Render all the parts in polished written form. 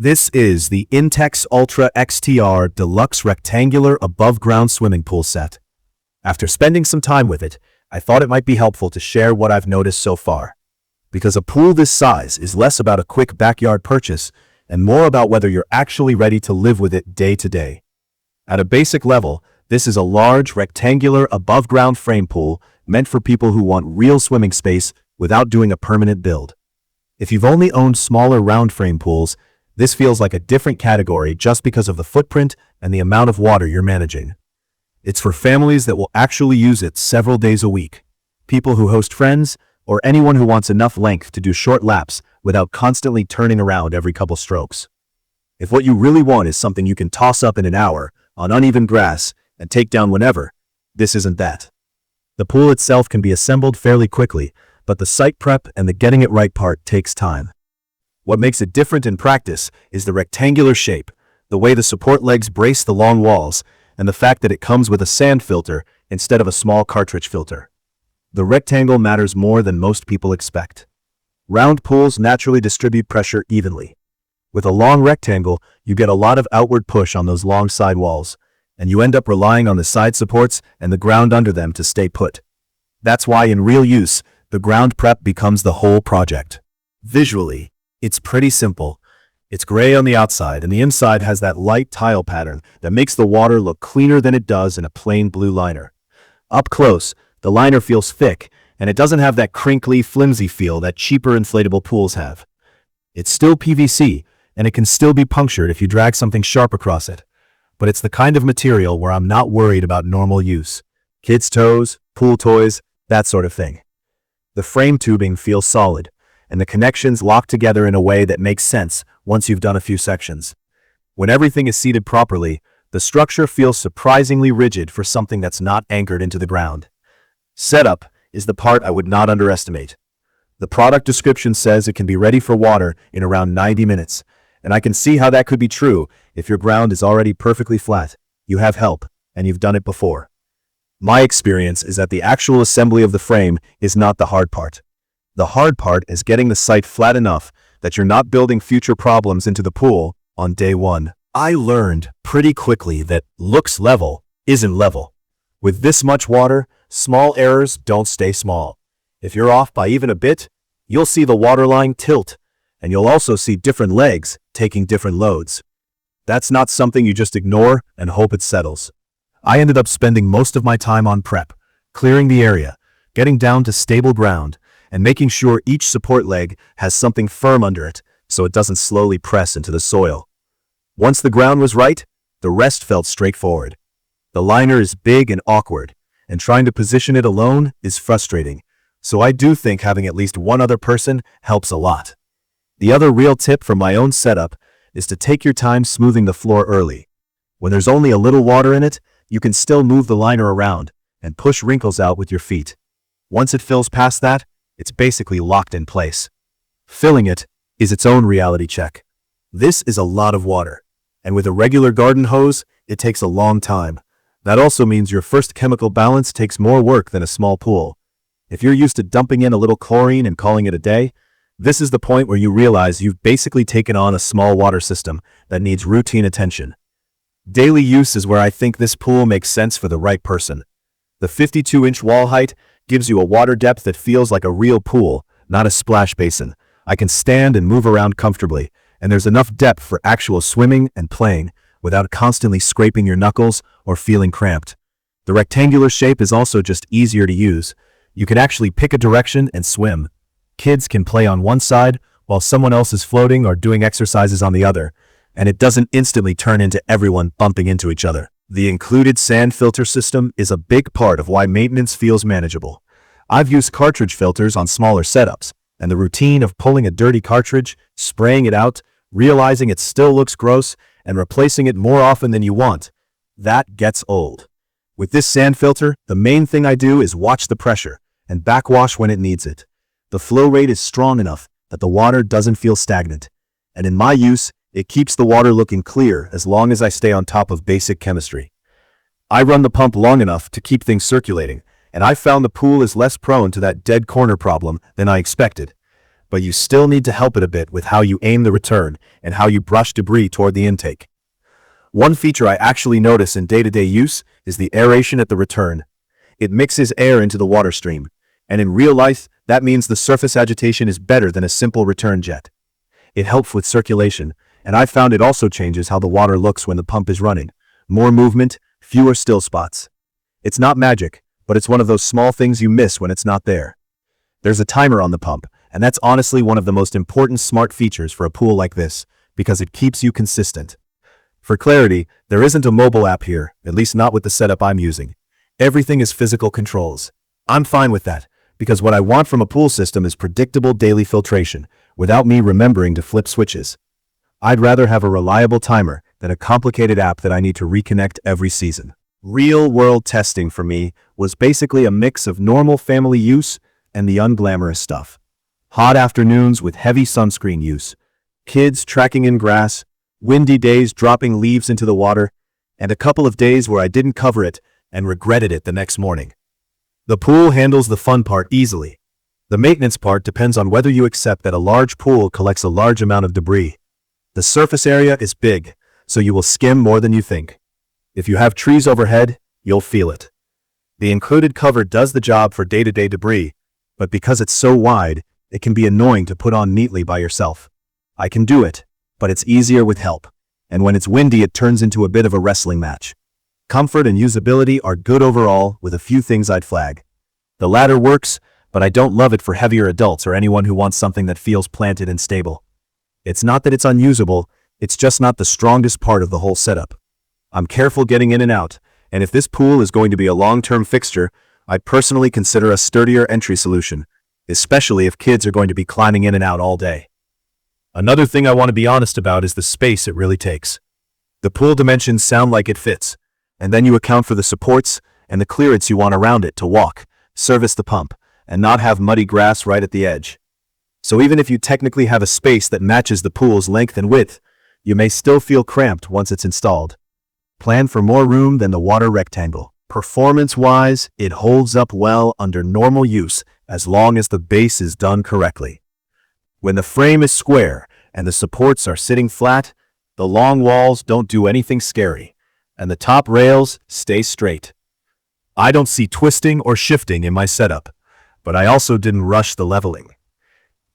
This is the Intex Ultra XTR Deluxe Rectangular Above-Ground Swimming Pool Set. After spending some time with it, I thought it might be helpful to share what I've noticed so far. Because a pool this size is less about a quick backyard purchase and more about whether you're actually ready to live with it day to day. At a basic level, this is a large, rectangular, above-ground frame pool meant for people who want real swimming space without doing a permanent build. If you've only owned smaller round frame pools, this feels like a different category just because of the footprint and the amount of water you're managing. It's for families that will actually use it several days a week, people who host friends, or anyone who wants enough length to do short laps without constantly turning around every couple strokes. If what you really want is something you can toss up in an hour on uneven grass and take down whenever, this isn't that. The pool itself can be assembled fairly quickly, but the site prep and the getting it right part takes time. What makes it different in practice is the rectangular shape, the way the support legs brace the long walls, and the fact that it comes with a sand filter instead of a small cartridge filter. The rectangle matters more than most people expect. Round pools naturally distribute pressure evenly. With a long rectangle, you get a lot of outward push on those long side walls, and you end up relying on the side supports and the ground under them to stay put. That's why in real use, the ground prep becomes the whole project. Visually, it's pretty simple. It's gray on the outside, and the inside has that light tile pattern that makes the water look cleaner than it does in a plain blue liner. Up close, the liner feels thick, and it doesn't have that crinkly, flimsy feel that cheaper inflatable pools have. It's still PVC, and it can still be punctured if you drag something sharp across it. But it's the kind of material where I'm not worried about normal use. Kids' toes, pool toys, that sort of thing. The frame tubing feels solid, and the connections lock together in a way that makes sense once you've done a few sections. When everything is seated properly, the structure feels surprisingly rigid for something that's not anchored into the ground. Setup is the part I would not underestimate. The product description says it can be ready for water in around 90 minutes, and I can see how that could be true if your ground is already perfectly flat, you have help, and you've done it before. My experience is that the actual assembly of the frame is not the hard part. The hard part is getting the site flat enough that you're not building future problems into the pool on day one. I learned pretty quickly that looks level isn't level. With this much water, small errors don't stay small. If you're off by even a bit, you'll see the waterline tilt, and you'll also see different legs taking different loads. That's not something you just ignore and hope it settles. I ended up spending most of my time on prep, clearing the area, getting down to stable ground, and making sure each support leg has something firm under it so it doesn't slowly press into the soil. Once the ground was right, the rest felt straightforward. The liner is big and awkward, and trying to position it alone is frustrating, so I do think having at least one other person helps a lot. The other real tip from my own setup is to take your time smoothing the floor early. When there's only a little water in it, you can still move the liner around and push wrinkles out with your feet. Once it fills past that, it's basically locked in place. Filling it is its own reality check. This is a lot of water, and with a regular garden hose, it takes a long time. That also means your first chemical balance takes more work than a small pool. If you're used to dumping in a little chlorine and calling it a day, this is the point where you realize you've basically taken on a small water system that needs routine attention. Daily use is where I think this pool makes sense for the right person. The 52-inch wall height gives you a water depth that feels like a real pool, not a splash basin. I can stand and move around comfortably, and there's enough depth for actual swimming and playing without constantly scraping your knuckles or feeling cramped. The rectangular shape is also just easier to use. You can actually pick a direction and swim. Kids can play on one side while someone else is floating or doing exercises on the other, and it doesn't instantly turn into everyone bumping into each other. The included sand filter system is a big part of why maintenance feels manageable. I've used cartridge filters on smaller setups, and the routine of pulling a dirty cartridge, spraying it out, realizing it still looks gross, and replacing it more often than you want, that gets old. With this sand filter, the main thing I do is watch the pressure and backwash when it needs it. The flow rate is strong enough that the water doesn't feel stagnant, and in my use, it keeps the water looking clear as long as I stay on top of basic chemistry. I run the pump long enough to keep things circulating, and I found the pool is less prone to that dead corner problem than I expected. but you still need to help it a bit with how you aim the return and how you brush debris toward the intake. One feature I actually notice in day-to-day use is the aeration at the return. It mixes air into the water stream, and in real life, that means the surface agitation is better than a simple return jet. It helps with circulation, and I've found it also changes how the water looks when the pump is running. More movement, fewer still spots. It's not magic, but it's one of those small things you miss when it's not there. There's a timer on the pump, and that's honestly one of the most important smart features for a pool like this, because it keeps you consistent. For clarity, there isn't a mobile app here, at least not with the setup I'm using. Everything is physical controls. I'm fine with that, because what I want from a pool system is predictable daily filtration, without me remembering to flip switches. I'd rather have a reliable timer than a complicated app that I need to reconnect every season. Real-world testing for me was basically a mix of normal family use and the unglamorous stuff. Hot afternoons with heavy sunscreen use, kids tracking in grass, windy days dropping leaves into the water, and a couple of days where I didn't cover it and regretted it the next morning. The pool handles the fun part easily. The maintenance part depends on whether you accept that a large pool collects a large amount of debris. The surface area is big, so you will skim more than you think. If you have trees overhead, you'll feel it. The included cover does the job for day-to-day debris, but because it's so wide, it can be annoying to put on neatly by yourself. I can do it, but it's easier with help, and when it's windy it turns into a bit of a wrestling match. Comfort and usability are good overall, with a few things I'd flag. The latter works, but I don't love it for heavier adults or anyone who wants something that feels planted and stable. It's not that it's unusable, it's just not the strongest part of the whole setup. I'm careful getting in and out, and if this pool is going to be a long-term fixture, I personally consider a sturdier entry solution, especially if kids are going to be climbing in and out all day. Another thing I want to be honest about is the space it really takes. The pool dimensions sound like it fits, and then you account for the supports and the clearance you want around it to walk, service the pump, and not have muddy grass right at the edge. So even if you technically have a space that matches the pool's length and width, you may still feel cramped once it's installed. Plan for more room than the water rectangle. Performance-wise, it holds up well under normal use as long as the base is done correctly. When the frame is square and the supports are sitting flat, the long walls don't do anything scary, and the top rails stay straight. I don't see twisting or shifting in my setup, but I also didn't rush the leveling.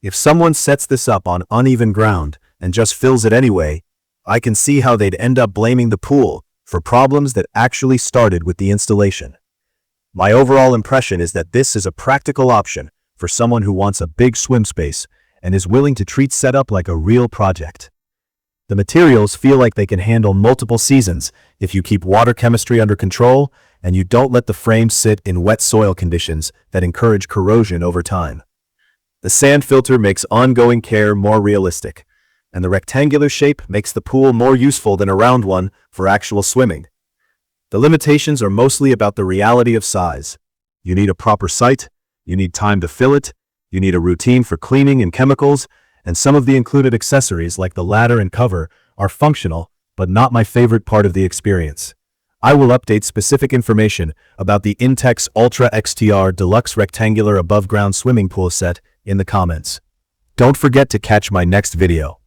If someone sets this up on uneven ground and just fills it anyway, I can see how they'd end up blaming the pool for problems that actually started with the installation. My overall impression is that this is a practical option for someone who wants a big swim space and is willing to treat setup like a real project. The materials feel like they can handle multiple seasons if you keep water chemistry under control and you don't let the frame sit in wet soil conditions that encourage corrosion over time. The sand filter makes ongoing care more realistic, and the rectangular shape makes the pool more useful than a round one for actual swimming. The limitations are mostly about the reality of size. You need a proper site, you need time to fill it, you need a routine for cleaning and chemicals, and some of the included accessories like the ladder and cover are functional, but not my favorite part of the experience. I will update specific information about the Intex Ultra XTR Deluxe Rectangular Above Ground Swimming Pool Set in the comments. Don't forget to catch my next video.